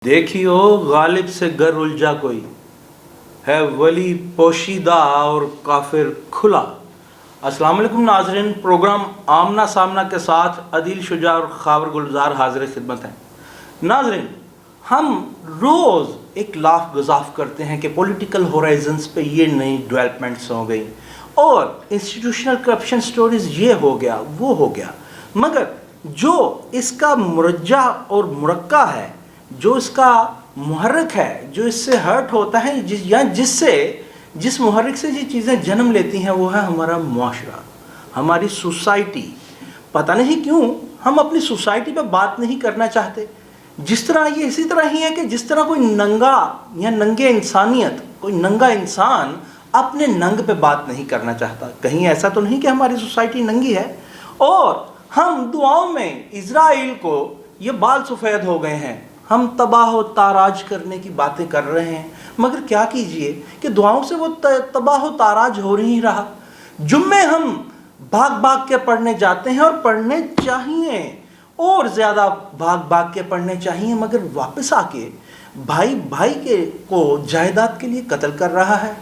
देखियो गालिब से गर उलझा कोई है वली पोशीदा और काफिर खुला। अस्सलाम वालेकुम नाज़रीन, प्रोग्राम आमना सामना के साथ अदील शुजा और खावर गुलजार हाजिर खिदमत हैं। नाज़रीन, हम रोज़ एक लाफ गजाफ करते हैं कि पॉलिटिकल होराइजन्स पे ये नई डेवलपमेंट्स हो गई और इंस्टीट्यूशनल करप्शन स्टोरीज ये हो गया वो हो गया, मगर जो इसका मुरज्जा और मुरक्का है, जो इसका मुहर्रिक है, जो इससे हर्ट होता है या जिस मुहर्रिक से ये चीज़ें जन्म लेती हैं, वो है हमारा मुआशरा, हमारी सोसाइटी। पता नहीं क्यों हम अपनी सोसाइटी पे बात नहीं करना चाहते। जिस तरह ये इसी तरह ही है कि जिस तरह कोई नंगा या नंगे इंसानियत, कोई नंगा इंसान अपने नंग पे बात नहीं करना चाहता। कहीं ऐसा तो नहीं कि हमारी सोसाइटी नंगी है और हम दुआओं में इज़राइल को ये बाल सफ़ेद हो गए हैं, हम तबाह व ताराज करने की बातें कर रहे हैं, मगर क्या कीजिए कि दुआओं से वो तबाह व ताराज हो नहीं रहा। जुम्मे हम भाग भाग के पढ़ने जाते हैं और पढ़ने चाहिए, और ज़्यादा भाग भाग के पढ़ने चाहिए, मगर वापस आके भाई भाई को जायदाद के लिए कत्ल कर रहा है,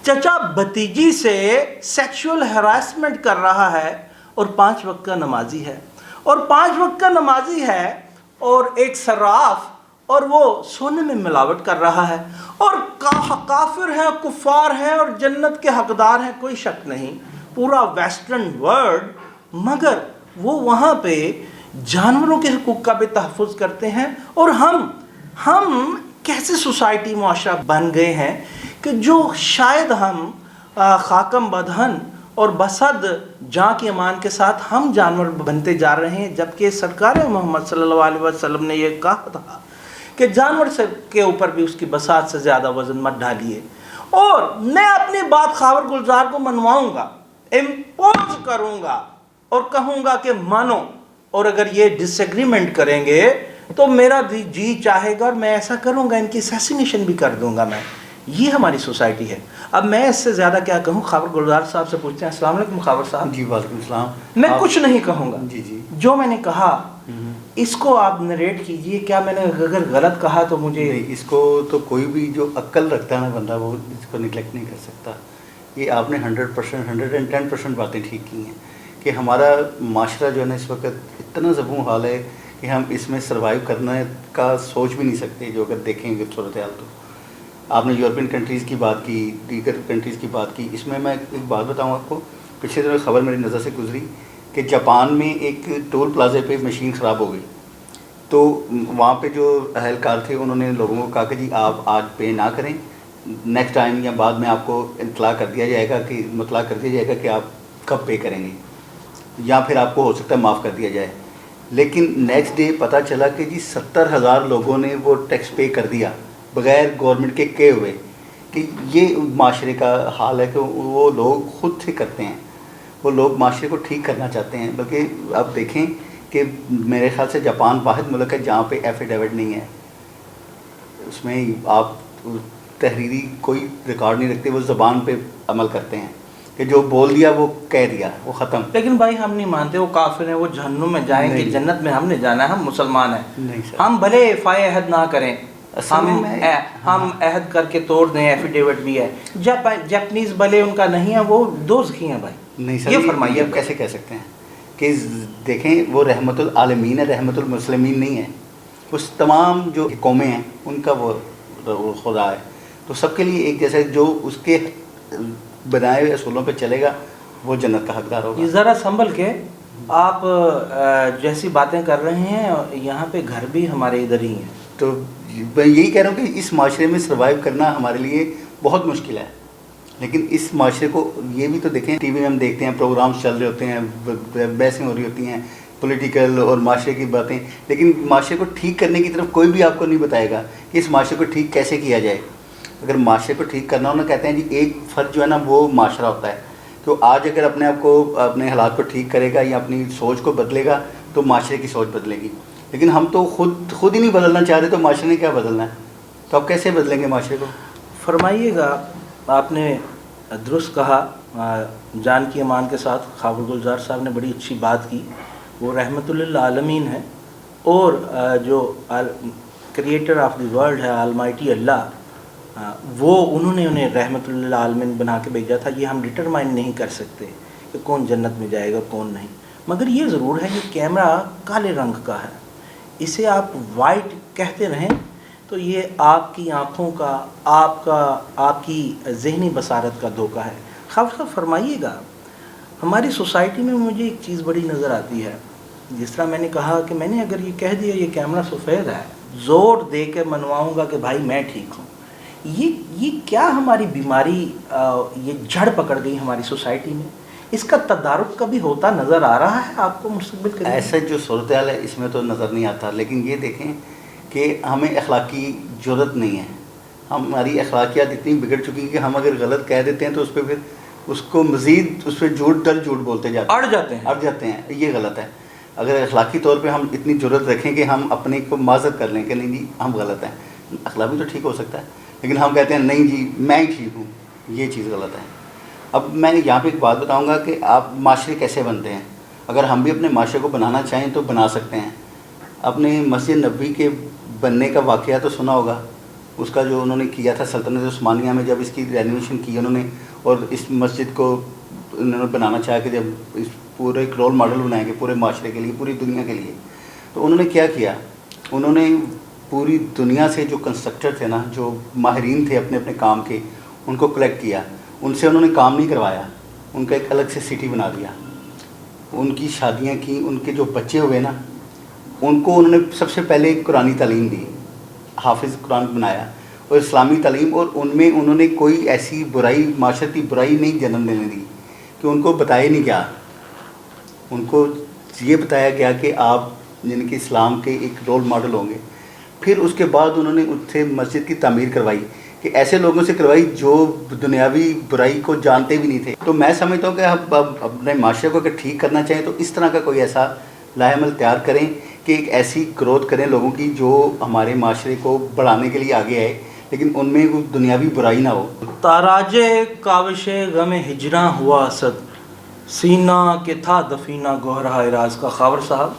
चचा भतीजी से सेक्सुअल हरासमेंट कर रहा है, और 5 वक्त का नमाजी है, और 5 वक्त का नमाजी है और एक सर्राफ, और वो सोने में मिलावट कर रहा है, और काफिर हैं, कुफार हैं और जन्नत के हकदार हैं, कोई शक नहीं, पूरा वेस्टर्न वर्ल्ड, मगर वो वहाँ पे जानवरों के हकूक़ का भी तहफ़्फ़ुज़ करते हैं। और हम कैसे सोसाइटी मुआशरा बन गए हैं कि जो शायद हम खाकम बदहन और बसद जाँ की अमान के साथ हम जानवर बनते जा रहे हैं, जबकि सरकार मोहम्मद सल्लल्लाहु अलैहि वसल्लम ने यह कहा था कि जानवर से के ऊपर भी उसकी बसात से ज़्यादा वज़न मत डालिए। और मैं अपनी बात खावर गुलजार को मनवाऊँगा, इम्पोज करूँगा और कहूँगा कि मानो, और अगर ये डिसएग्रीमेंट करेंगे तो मेरा जी चाहेगा और मैं ऐसा करूँगा, इनकी असैसिनेशन भी कर दूँगा मैं। ये हमारी सोसाइटी है। अब मैं इससे ज़्यादा क्या कहूँ, खावर गुलजार साहब से पूछते हैं। अस्सलाम वालेकुम खावर साहब। जी वालेकुम सलाम। मैं कुछ नहीं कहूँगा, जी जो मैंने कहा इसको आप नरेट कीजिए। क्या मैंने अगर गलत कहा तो मुझे नहीं, इसको तो कोई भी जो अक्ल रखता है ना बंदा, वो इसको निगलेक्ट नहीं कर सकता। ये आपने 100% 110% बातें ठीक की हैं कि हमारा माशरा जो है ना इस वक्त इतना ज़बूं हाल है कि हम इसमें सर्वाइव करने का सोच भी नहीं सकते। जो अगर देखेंगे सूरत हाल, तो आपने यूरोपियन कंट्रीज़ की बात की, दीगर कंट्रीज़ की बात की। इसमें मैं एक बात बताऊँ आपको, पिछले दिनों खबर मेरी नज़र से गुजरी कि जापान में एक टोल प्लाजे पे मशीन ख़राब हो गई, तो वहाँ पे जो अहलकार थे उन्होंने लोगों को कहा कि जी आप आज पे ना करें, नेक्स्ट टाइम या बाद में आपको इत्तला कर दिया जाएगा कि आप कब पे करेंगे, या फिर आपको हो सकता है माफ़ कर दिया जाए। लेकिन नेक्स्ट डे पता चला कि जी 70,000 लोगों ने वो टैक्स पे कर दिया बग़ैर गवर्नमेंट के कहे हुए। कि ये माशरे का हाल है कि वो लोग ख़ुद से करते हैं, वो लोग माशरे को ठीक करना चाहते हैं। बल्कि आप देखें कि मेरे ख़्याल से जापान वाहिद मुल्क है जहाँ पे एफिडेविट नहीं है, उसमें आप तहरीरी कोई रिकॉर्ड नहीं रखते, वो ज़बान पे अमल करते हैं कि जो बोल दिया वो कह दिया, वो ख़त्म। लेकिन भाई हम नहीं मानते वो काफिर हैं, वो जहन्नुम में जाएंगे, जन्नत में हमने जाना है, हम मुसलमान हैं। नहीं सर, हम भले फ़ाय अहद ना करें, हम हाँ। अहद करके तोड़ दें, एफिडेविट भी है। जापानीज़ भले उनका नहीं है, वो दोज़खी हैं भाई। नहीं सर, ये फरमाइए आप कैसे कह सकते हैं कि देखें वो रहमतुल आलमीन है, रहमतुल मुस्लिमीन नहीं है। उस तमाम जो कौमें हैं उनका वो खुदा है, तो सबके लिए एक जैसे जो उसके बनाए हुए असूलों पे चलेगा वो जन्नत का हकदार होगा। ज़रा संभल के आप जैसी बातें कर रहे हैं, यहाँ पे घर भी हमारे इधर ही हैं। तो मैं यही कह रहा हूँ कि इस माशरे में सर्वाइव करना हमारे लिए बहुत मुश्किल है। लेकिन इस माशरे को ये भी तो देखें, टीवी में हम देखते हैं प्रोग्राम्स चल रहे होते हैं, बहसें हो रही होती हैं पॉलिटिकल और माशरे की बातें, लेकिन माशरे को ठीक करने की तरफ कोई भी आपको नहीं बताएगा कि इस माशरे को ठीक कैसे किया जाए। अगर माशरे को ठीक करना हो ना, कहते हैं जी एक फ़र्द जो है ना वो माशरा होता है। तो आज अगर अपने आप को, अपने हालात को ठीक करेगा या अपनी सोच को बदलेगा तो माशरे की सोच बदलेगी। लेकिन हम तो खुद ही नहीं बदलना चाह रहे, तो माशरे ने क्या बदलना है? तो आप कैसे बदलेंगे माशरे को? फरमाइएगा। आपने दुरुस्त कहा, जान की अमान के साथ खावर गुलजार साहब ने बड़ी अच्छी बात की। वो रहमतुल लिल आलमीन है, और जो کریٹر آف دی ورلڈ ہے آلمائٹی اللہ, وہ انہوں نے انہیں رحمت للعالمین بنا کے بھیجا تھا. یہ ہم ڈٹرمائن نہیں کر سکتے کہ کون جنت میں جائے گا کون نہیں, مگر یہ ضرور ہے کہ کیمرہ کالے رنگ کا ہے, اسے آپ وائٹ کہتے رہیں تو یہ آپ کی آنکھوں کا, آپ کی ذہنی بصارت کا دھوکہ ہے. خواہ فرمائیے گا, ہماری سوسائٹی میں مجھے ایک چیز بڑی نظر آتی ہے. جس طرح میں نے کہا کہ میں نے اگر یہ کہہ دیا یہ کیمرہ سفید ہے, زور دے کے منواؤں گا کہ بھائی میں ٹھیک ہوں, یہ کیا ہماری بیماری یہ جڑ پکڑ گئی ہماری سوسائٹی میں. اس کا تدارک کبھی ہوتا نظر آ رہا ہے آپ کو مستقبل کے؟ ایسا جو صورتحال ہے اس میں تو نظر نہیں آتا, لیکن یہ دیکھیں کہ ہمیں اخلاقی جرت نہیں ہے. ہماری اخلاقیات اتنی بگڑ چکی ہیں کہ ہم اگر غلط کہہ دیتے ہیں تو اس پہ پھر اس کو مزید اس پہ جھوٹ بولتے اڑ جاتے ہیں. یہ غلط ہے. اگر اخلاقی طور پہ ہم اتنی جرت رکھیں کہ ہم اپنے کو معذرت کر لیں کہ نہیں جی ہم غلط ہیں, اخلاقی تو ٹھیک ہو سکتا ہے, لیکن ہم کہتے ہیں نہیں جی میں ہی ٹھیک ہوں, یہ چیز غلط ہے. اب میں یہاں پہ ایک بات بتاؤں گا کہ آپ معاشرے کیسے بنتے ہیں. اگر ہم بھی اپنے معاشرے کو بنانا چاہیں تو بنا سکتے ہیں. اپنے مسجد نبوی کے بننے کا واقعہ تو سنا ہوگا, اس کا جو انہوں نے کیا تھا سلطنت عثمانیہ میں, جب اس کی رینوویشن کی انہوں نے اور اس مسجد کو انہوں نے بنانا چاہا کہ جب اس پورے ایک رول ماڈل بنائیں گے پورے معاشرے کے لیے, پوری دنیا کے لیے, تو انہوں نے کیا کیا, انہوں نے پوری دنیا سے جو کنسٹرکٹر تھے نا, جو ماہرین تھے اپنے اپنے کام کے, ان کو کلیکٹ کیا. ان سے انہوں نے کام نہیں کروایا, ان کا ایک الگ سے سٹی بنا دیا, ان کی شادیاں کی, ان کے جو بچے ہوئے نا ان کو انہوں نے سب سے پہلے قرآنی تعلیم دی, حافظ قرآن بنایا اور اسلامی تعلیم, اور ان میں انہوں نے کوئی ایسی برائی, معاشرتی برائی نہیں جنم دینے دی کہ ان کو بتایا نہیں گیا. ان کو یہ بتایا گیا کہ آپ جن کے اسلام کے ایک رول ماڈل ہوں گے. پھر اس کے بعد انہوں نے ان سے مسجد کی تعمیر کروائی, کہ ایسے لوگوں سے کروائی جو دنیاوی برائی کو جانتے بھی نہیں تھے. تو میں سمجھتا ہوں کہ ہم اپنے معاشرے کو اگر ٹھیک کرنا چاہیں تو اس طرح کا کوئی ایسا لائحہ عمل تیار کریں کہ ایک ایسی گروتھ کریں لوگوں کی جو ہمارے معاشرے کو بڑھانے کے لیے آگے آئے, لیکن ان میں کوئی دنیاوی برائی نہ ہو. تاراج کاوش غم ہجراں ہوا اسد, سینہ کہ تھا دفینہ گوہرہ راز کا. خاور صاحب,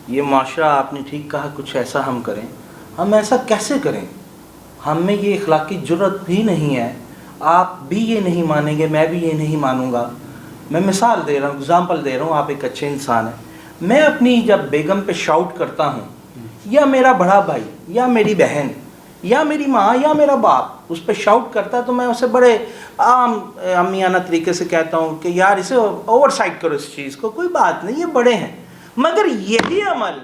یہ معاشرہ آپ نے ٹھیک کہا, کچھ ایسا ہم کریں. ہم ایسا کیسے کریں؟ ہم میں یہ اخلاقی جرت بھی نہیں ہے. آپ بھی یہ نہیں مانیں گے, میں بھی یہ نہیں مانوں گا. میں مثال دے رہا ہوں, اگزامپل دے رہا ہوں, آپ ایک اچھے انسان ہیں. میں اپنی جب بیگم پہ شاؤٹ کرتا ہوں, یا میرا بڑا بھائی یا میری بہن یا میری ماں یا میرا باپ اس پہ شاؤٹ کرتا ہے, تو میں اسے بڑے عام امیانہ طریقے سے کہتا ہوں کہ یار اسے اوور سائڈ کرو, اس چیز کو کوئی بات نہیں, یہ بڑے ہیں. مگر یہی عمل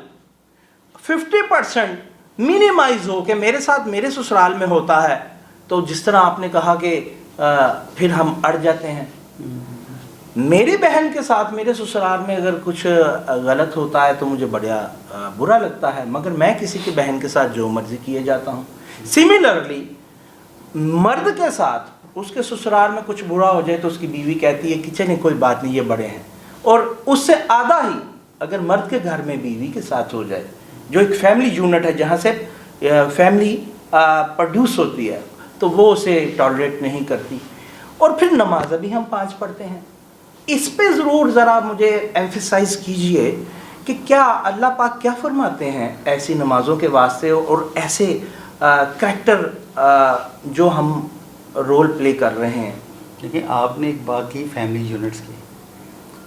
50% مینیمائز ہو کہ میرے ساتھ میرے سسرال میں ہوتا ہے, تو جس طرح آپ نے کہا کہ پھر ہم اڑ جاتے ہیں. میری بہن کے ساتھ میرے سسرال میں اگر کچھ غلط ہوتا ہے تو مجھے بڑا برا لگتا ہے, مگر میں کسی کی بہن کے ساتھ جو مرضی کیے جاتا ہوں. سملرلی مرد کے ساتھ اس کے سسرال میں کچھ برا ہو جائے تو اس کی بیوی کہتی ہے کہ چلیں کوئی بات نہیں, یہ بڑے ہیں. اور اس سے آدھا ہی اگر مرد کے گھر میں بیوی کے ساتھ ہو جائے, جو ایک فیملی یونٹ ہے جہاں سے فیملی پروڈیوس ہوتی ہے, تو وہ اسے ٹالریٹ نہیں کرتی. اور پھر نماز بھی ہم 5 پڑھتے ہیں. اس پہ ضرور ذرا مجھے ایمفیسائز کیجئے کہ کیا اللہ پاک کیا فرماتے ہیں ایسی نمازوں کے واسطے, اور ایسے کریکٹر جو ہم رول پلے کر رہے ہیں. دیکھیں, آپ نے ایک بات کی فیملی یونٹس کی,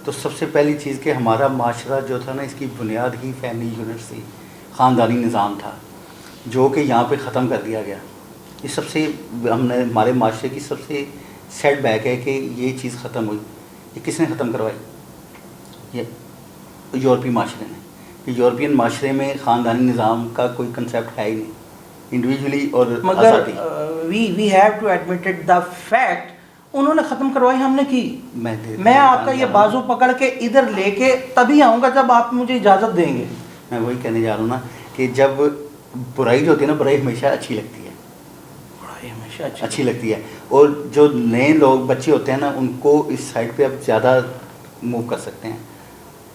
تو سب سے پہلی چیز کہ ہمارا معاشرہ جو تھا نا, اس کی بنیاد ہی فیملی یونٹس تھی, خاندانی نظام تھا, جو کہ یہاں پہ ختم کر دیا گیا. یہ سب سے ہم نے ہمارے معاشرے کی سب سے سیٹ بیک ہے کہ یہ چیز ختم ہوئی. یہ کس نے ختم کروائی؟ یہ یورپی معاشرے نے. کہ یورپین معاشرے میں خاندانی نظام کا کوئی کنسیپٹ ہے ہی نہیں, انڈیویجولی اور مگر we have to admit the fact, انہوں نے ختم کروائی, ہم نے کی. میں آپ کا یہ بازو پکڑ کے ادھر لے کے تبھی آؤں گا جب آپ مجھے اجازت دیں گے. میں وہی کہنے جا رہا ہوں نا کہ جب برائی جو ہوتی ہے نا, برائی ہمیشہ اچھی لگتی ہے, برائی ہمیشہ اچھی لگتی ہے. اور جو نئے لوگ بچے ہوتے ہیں نا, ان کو اس سائڈ پہ اب زیادہ موو کر سکتے ہیں.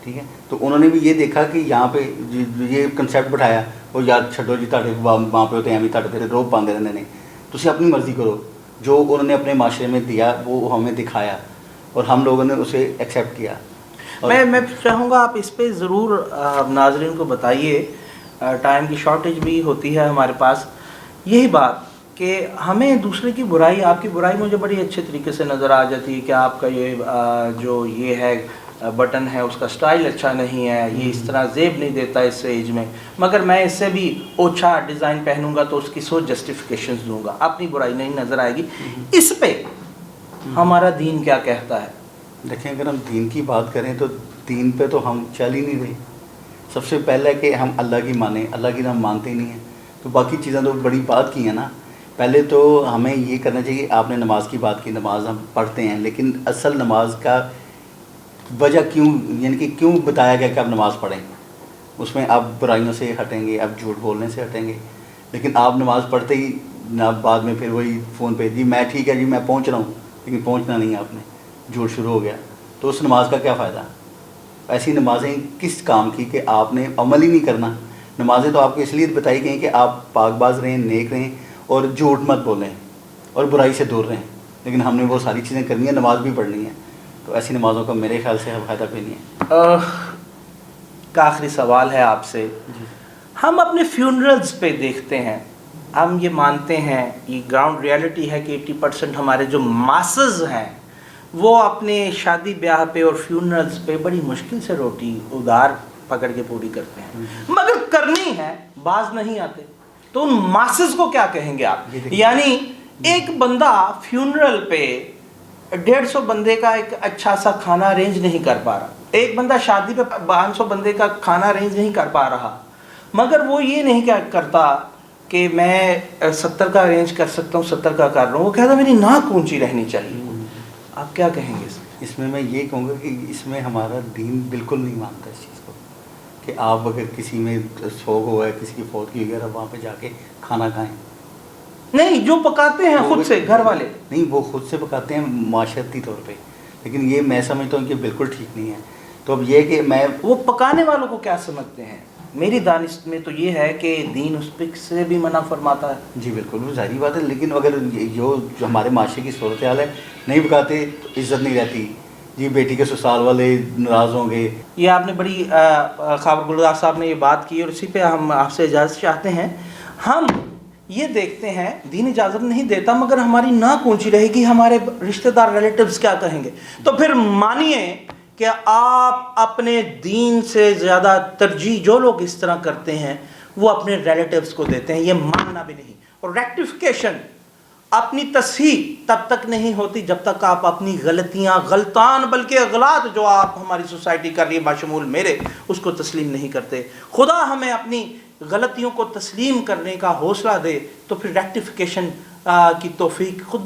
ٹھیک ہے, تو انہوں نے بھی یہ دیکھا کہ یہاں پہ یہ کنسیپٹ بٹھایا, وہ یاد چھڈو جی تاڑے وہاں پہ ہوتے ہیں, بھی تاڑے پھر روپ باندھے رہنے نے, تسی اپنی مرضی کرو. جو انہوں نے اپنے معاشرے میں دیا وہ ہمیں دکھایا, اور ہم لوگوں نے اسے ایکسیپٹ کیا. میں چاہوں گا آپ اس پہ ضرور ناظرین کو بتائیے. टाइम की शॉर्टेज भी होती है हमारे पास। यही बात कि हमें दूसरे की बुराई, आपकी बुराई मुझे बड़ी अच्छे तरीके से नज़र आ जाती है कि आपका ये जो ये है बटन है उसका स्टाइल अच्छा नहीं है, ये इस तरह जेब नहीं देता इस एज में, मगर मैं इससे भी ओछा डिज़ाइन पहनूंगा तो उसकी सोच जस्टिफिकेशंस दूंगा, अपनी बुराई नहीं नज़र आएगी। इस पे हमारा दीन क्या कहता है? देखें, अगर हम दीन की बात करें तो दीन पे तो हम चल ही नहीं रहे। सबसे पहले कि हम अल्लाह की माने, अल्लाह की हम मानते ही नहीं हैं, तो बाकी चीज़ें तो बड़ी बात की हैं ना। पहले तो हमें ये करना चाहिए, आपने नमाज की बात की, नमाज हम पढ़ते हैं, लेकिन असल नमाज का वजह क्यों, यानी कि क्यों बताया गया कि आप नमाज़ पढ़ें? उसमें आप बुराइयों से हटेंगे, आप झूठ बोलने से हटेंगे, लेकिन आप नमाज़ पढ़ते ही ना बाद में फिर वही फ़ोन पे, जी मैं ठीक है जी मैं पहुंच रहा हूँ, लेकिन पहुंचना नहीं है आपने, झूठ शुरू हो गया, तो उस नमाज का क्या फ़ायदा? ऐसी नमाज़ें किस काम की कि आपने अमल ही नहीं करना। नमाज़ें तो आपको इसलिए बताई गई कि आप पाकबाज रहें, नेक रहें और झूठ मत बोलें और बुराई से दूर रहें, लेकिन हमने वो सारी चीज़ें करनी है, नमाज भी पढ़नी है, तो ऐसी नमाज़ों का मेरे ख्याल से फ़ायदा भी नहीं है। का आखिरी सवाल है आपसे, हम अपने फ्यूनरल्स पे देखते हैं, हम ये मानते हैं, ये ग्राउंड रियलिटी है कि 80% हमारे जो मासेस हैं वो अपने शादी ब्याह पे और फ्यूनरल्स पे बड़ी मुश्किल से रोटी उधार पकड़ के पूरी करते हैं, मगर करनी है बाज नहीं आते, तो उन मासेस को क्या कहेंगे आप? यानी एक बंदा फ्यूनरल पे 150 बंदे का एक अच्छा सा खाना अरेंज नहीं कर पा रहा, एक बंदा शादी पे 500 बंदे का खाना अरेंज नहीं कर पा रहा, मगर वो ये नहीं क्या करता कि मैं 70 का अरेंज कर सकता हूँ, 70 का कर रहा हूँ, वो कहता मेरी नाक ऊंची रहनी चाहिए। आप क्या कहेंगे इसमें? मैं ये कहूँगा कि इसमें हमारा दीन बिल्कुल नहीं मानता इस चीज़ को कि आप अगर किसी में शौक हुआ है, किसी की फौत की वगैरह, वहाँ पे जाके खाना खाएं। नहीं, जो पकाते हैं खुद से घर वाले, नहीं वो खुद से पकाते हैं माशरती तौर पे, लेकिन ये मैं समझता हूँ कि बिल्कुल ठीक नहीं है। तो अब ये कि मैं वो पकाने वालों को क्या समझते हैं? मेरी दानिश में तो ये है कि दीन उस पे से भी मना फरमाता है। जी बिल्कुल, वो जाहिर बात है, लेकिन अगर जो हमारे माशरे की सूरत हाल है, नहीं पकाते तो इज़्ज़त नहीं रहती जी, बेटी के ससुराल वाले नाराज़ होंगे। ये आपने बड़ी ख़ाबर गुलजार साहब ने ये बात की, और इसी पे हम आपसे इजाज़त चाहते हैं। हम ये देखते हैं, दीन इजाज़त नहीं देता, मगर हमारी नाक ऊंची रहेगी, हमारे रिश्तेदार रिलेटिव्स क्या कहेंगे? तो फिर मानिए कि आप अपने दीन से ज़्यादा तरजीह जो लोग इस तरह करते हैं वो अपने रिलेटिव्स को देते हैं, ये मानना भी नहीं। और रेक्टिफिकेशन, अपनी तस्हीह तब तक नहीं होती जब तक आप अपनी गलतियां, गलतान बल्कि अगलात जो आप हमारी सोसाइटी कर रही है बाशमूल मेरे, उसको तस्लीम नहीं करते। खुदा हमें अपनी गलतियों को तस्लीम करने का हौसला दे, तो फिर रेक्टिफिकेशन की तौफीक खुद